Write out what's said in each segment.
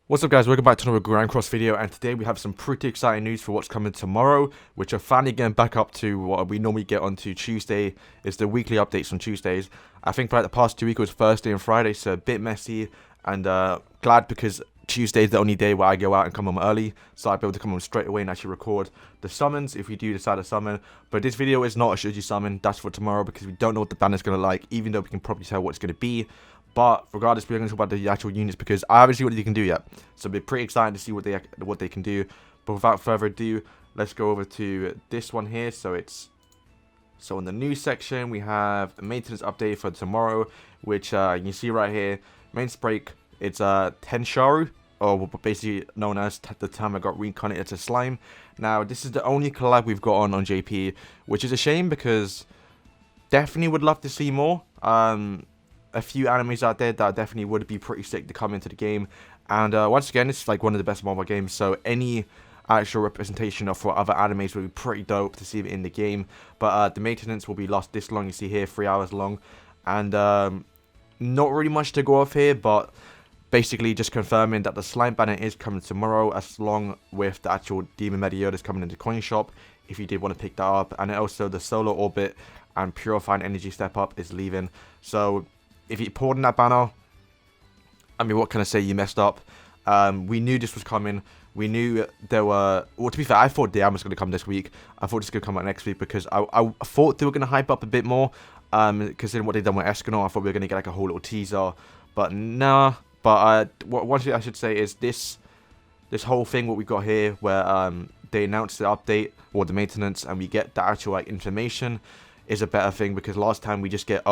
What's up guys, welcome back to another Grand Cross video, and today we have some pretty exciting news for what's coming tomorrow, which are finally getting back up to what we normally get onto Tuesday. It's the weekly updates on Tuesdays. I think for like the past 2 weeks it was Thursday and Friday, so a bit messy, and glad because Tuesday is the only day where I go out and come home early, so I'll be able to come home straight away and actually record the summons if we do decide to summon. But this video is not a should you summon, that's for tomorrow because we don't know what the banner's going to like, even though we can probably tell what it's going to be. But regardless, we're going to talk about the actual units because I haven't seen what they can do yet. So we're pretty excited to see what they can do. But without further ado, let's go over to this one here. So in the news section, we have a maintenance update for tomorrow, which you can see right here. Maintenance break, it's Tensura, or basically known as the time I got reincarnated to slime. Now, this is the only collab we've got on JP, which is a shame because definitely would love to see more. A few animes out there that definitely would be pretty sick to come into the game, and once again, it's like one of the best mobile games, so any actual representation of other animes would be pretty dope to see it in the game. But the maintenance will be lost this long, you see here, 3 hours long, and not really much to go off here, but basically just confirming that the slime banner is coming tomorrow, as long with the actual demon Meliodas coming into coin shop if you did want to pick that up, and also the solar orbit and purifying energy step up is leaving. So if you poured in that banner, I mean, what can I say? You messed up. We knew this was coming. We knew there were... Well, to be fair, I thought the was going to come this week. I thought it's going to come out next week because I thought they were going to hype up a bit more. Considering what they've done with Escanor, I thought we were going to get like a whole little teaser. But nah. But one thing I should say is this whole thing, what we got here, where they announced the update or the maintenance and we get the actual like information, is a better thing, because last time we just get,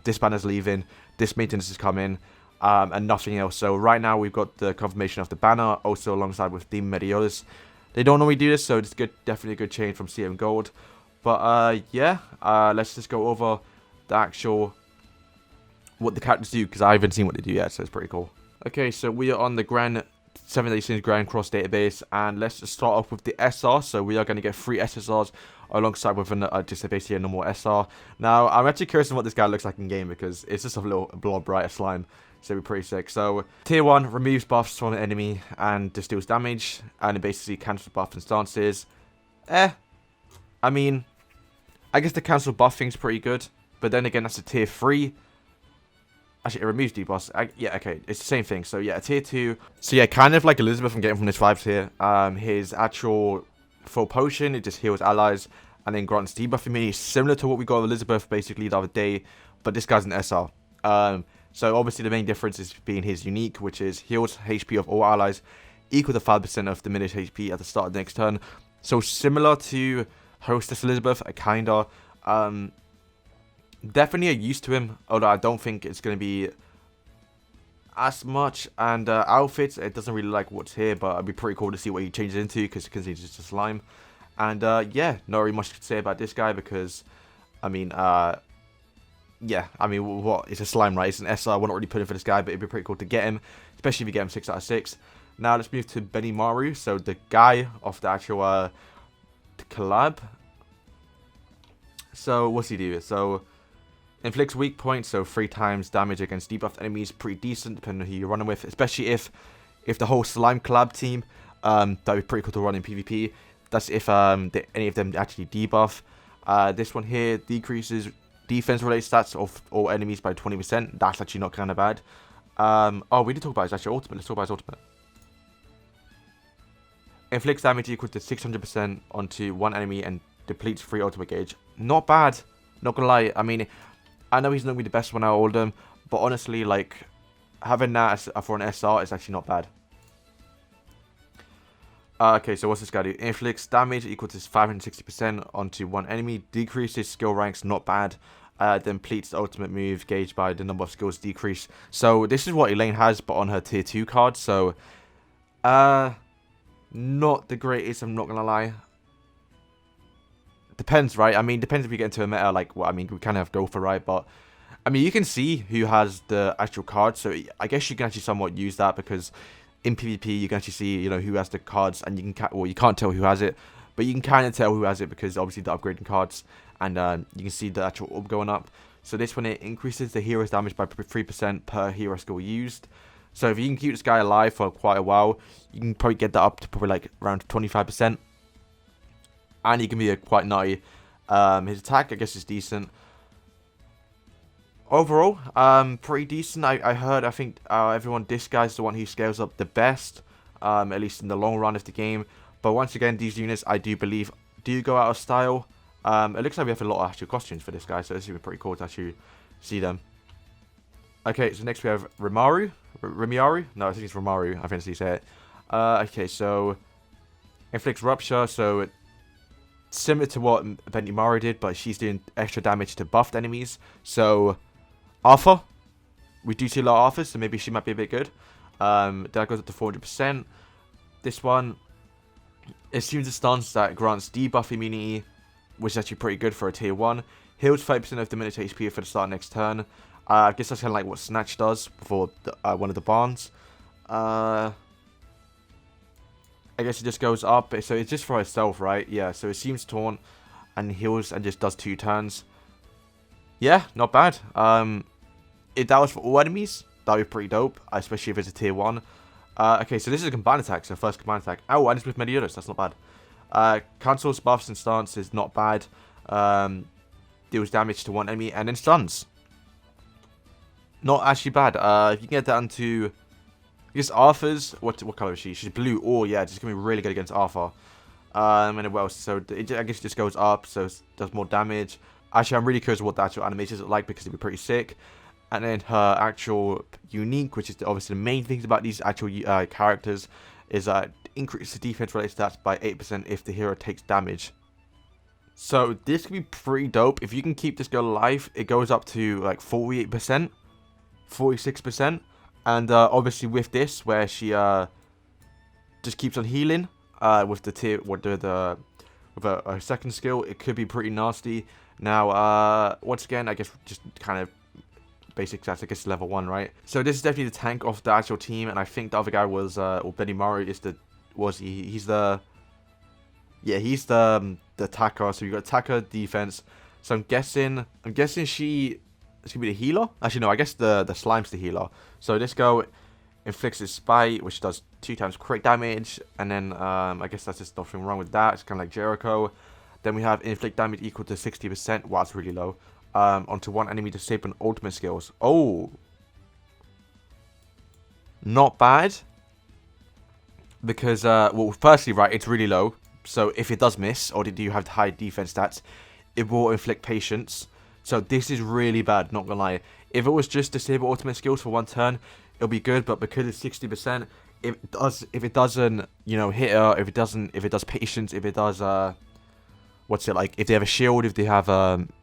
this banner's leaving, this maintenance is coming, and nothing else. So right now we've got the confirmation of the banner, also alongside with Demon Meliodas. They don't normally do this, so it's good, definitely a good change from CM Gold. But yeah, let's just go over the actual what the characters do, because I haven't seen what they do yet, so it's pretty cool. Okay, so we are on the Grand 7 Days Grand Cross database, and let's just start off with the SR. So we are going to get 3 SSRs alongside with just basically a normal SR. Now, I'm actually curious on what this guy looks like in game, because it's just a little blob, right? A slime. So it'll be pretty sick. So tier 1 removes buffs from an enemy and just deals damage, and it basically cancels buff and stances. I mean, I guess the cancel buff thing's pretty good, but then again, that's a tier 3. Actually, it removes debuffs. Yeah, okay, it's the same thing. So yeah, tier 2. So yeah, kind of like Elizabeth, I'm getting from this vibes here. His actual full potion, it just heals allies and then grants debuff immunity, similar to what we got with Elizabeth basically the other day, but this guy's an SR. So obviously the main difference is being his unique, which is heals HP of all allies equal to 5% of diminished HP at the start of the next turn. So similar to Hostess Elizabeth, kinda. Definitely a use to him, although I don't think it's going to be as much. And outfits, it doesn't really like what's here, but it'd be pretty cool to see what he changes into, because he's just a slime. And yeah, not really much to say about this guy, because I mean, yeah, I mean, what? It's a slime, right? It's an SR. We're not really putting for this guy, but it'd be pretty cool to get him, especially if you get him 6 out of 6. Now let's move to Benimaru, so the guy of the actual the collab. So what's he do? So inflicts weak points, so 3 times damage against debuffed enemies. Pretty decent, depending on who you're running with, especially if the whole slime collab team, that'd be pretty cool to run in PvP. That's if any of them actually debuff. This one here decreases defense-related stats of all enemies by 20%. That's actually not kind of bad. Oh, we did talk about his actual ultimate. Let's talk about his ultimate. Inflicts damage equal to 600% onto one enemy and depletes 3 ultimate gauge. Not bad. Not gonna lie. I mean, I know he's not going to be the best one out of all of them, but honestly, like, having that for an SR is actually not bad. Okay, so what's this guy do? Inflicts damage equal to 560% onto one enemy, decreases skill ranks, not bad. Then depletes the ultimate move gauged by the number of skills decrease. So this is what Elaine has, but on her tier 2 card. So, not the greatest, I'm not going to lie. Depends, right? I mean, depends if you get into a meta, like, well, I mean, we kind of have Gopher, right? But, I mean, you can see who has the actual card, so I guess you can actually somewhat use that, because in PvP, you can actually see, you know, who has the cards, and you can, well, you can't tell who has it, but you can kind of tell who has it, because obviously the upgrading cards, and you can see the actual orb going up. So this one, it increases the hero's damage by 3% per hero skill used. So if you can keep this guy alive for quite a while, you can probably get that up to probably like around 25%. And he can be quite nutty. His attack, I guess, is decent. Overall, pretty decent. I think everyone, this guy's the one who scales up the best, at least in the long run of the game. But once again, these units, I do believe, do go out of style. It looks like we have a lot of actual costumes for this guy, so this is pretty cool to actually see them. Okay, so next we have Rimaru. No, I think it's Rimaru. I think that's how you say it. Okay, so inflicts rupture. So similar to what Benimaru did, but she's doing extra damage to buffed enemies. So Arthur, we do see a lot of Arthurs, so maybe she might be a bit good. That goes up to 400%. This one assumes a stance that grants debuff immunity, which is actually pretty good for a tier 1. Heals 5% of the minute HP for the start of next turn. I guess that's kind of like what Snatch does for one of the barns. I guess it just goes up. So it's just for herself, right? Yeah, so it seems taunt and heals and just does 2 turns. Yeah, not bad. If that was for all enemies, that would be pretty dope, especially if it's a tier 1. Okay, so this is a combined attack, so first combined attack. Oh, and it's with Meliodas, that's not bad. Cancels buffs and stance is not bad. Deals damage to one enemy and then stuns. Not actually bad. If you can get down to, I guess Arthur's, what color is she? She's blue. Oh yeah, it's gonna be really good against Arthur. And then what else? So I guess it just goes up, so it does more damage. Actually, I'm really curious what the actual animations look like because it'd be pretty sick. And then her actual unique, which is obviously the main things about these actual characters, is increase the defense related stats by 8% if the hero takes damage. So this could be pretty dope. If you can keep this girl alive, it goes up to like 48%, 46%. And obviously with this, where she just keeps on healing with the with a second skill, it could be pretty nasty. Now, once again, I guess just kind of basic stats, I guess level 1, right? So this is definitely the tank of the actual team, and I think the other guy was, or Benimaru is he's the attacker. So you got attacker, defense. So I'm guessing she's gonna be the healer. Actually, no, I guess the slime's the healer. So this girl inflicts his spite, which does 2 times crit damage, and then I guess that's just nothing wrong with that. It's kind of like Jericho. Then we have inflict damage equal to 60%. Wow, that's really low. Onto one enemy disabling ultimate skills. Oh, not bad. Because well, firstly, right, it's really low. So if it does miss, or do you have high defense stats, it will inflict patience. So this is really bad, not gonna lie. If it was just disable ultimate skills for 1 turn, it'll be good. But because it's 60%, if it doesn't, you know, hit her, if it does patience, if it does what's it like? If they have a shield, if they have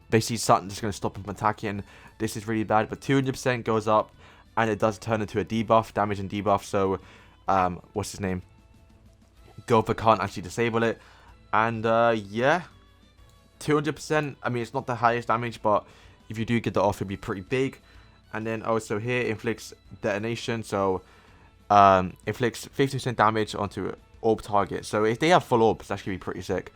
basically something that's gonna stop them from attacking, this is really bad. But 200% goes up, and it does turn into a debuff, damage and debuff. So what's his name? Gopher can't actually disable it, and yeah. 200%, I mean, it's not the highest damage, but if you do get that off, it'd be pretty big. And then also here, inflicts detonation, so inflicts 50% damage onto orb target. So if they have full orbs, that's going to be pretty sick.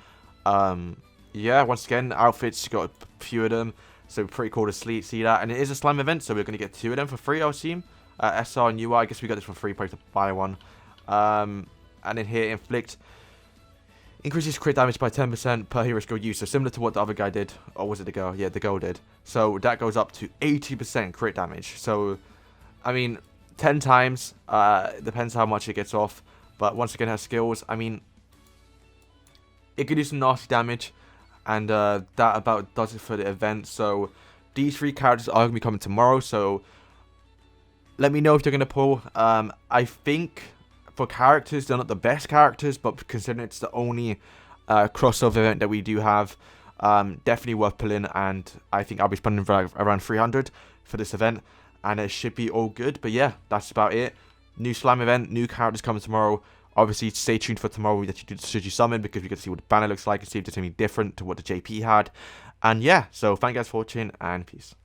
Yeah, once again, outfits, got a few of them, so pretty cool to see that. And it is a slime event, so we're going to get 2 of them for free, I assume. SR and UI, I guess we got this for free, probably to buy one. And then here, inflict increases crit damage by 10% per hero skill use. So similar to what the other guy did. Or was it the girl? Yeah, the girl did. So that goes up to 80% crit damage. So, I mean, 10 times. Depends how much it gets off. But once again, her skills. I mean, it could do some nasty damage. And that about does it for the event. So these 3 characters are going to be coming tomorrow. So let me know if you're going to pull. I think for characters, they're not the best characters, but considering it's the only crossover event that we do have, definitely worth pulling. And I think I'll be spending around 300 for this event, and it should be all good. But yeah, that's about it. New slime event, new characters coming tomorrow. Obviously, stay tuned for tomorrow that should you summon, because we get to see what the banner looks like and see if there's anything different to what the JP had. And yeah, so thank you guys for watching, and peace.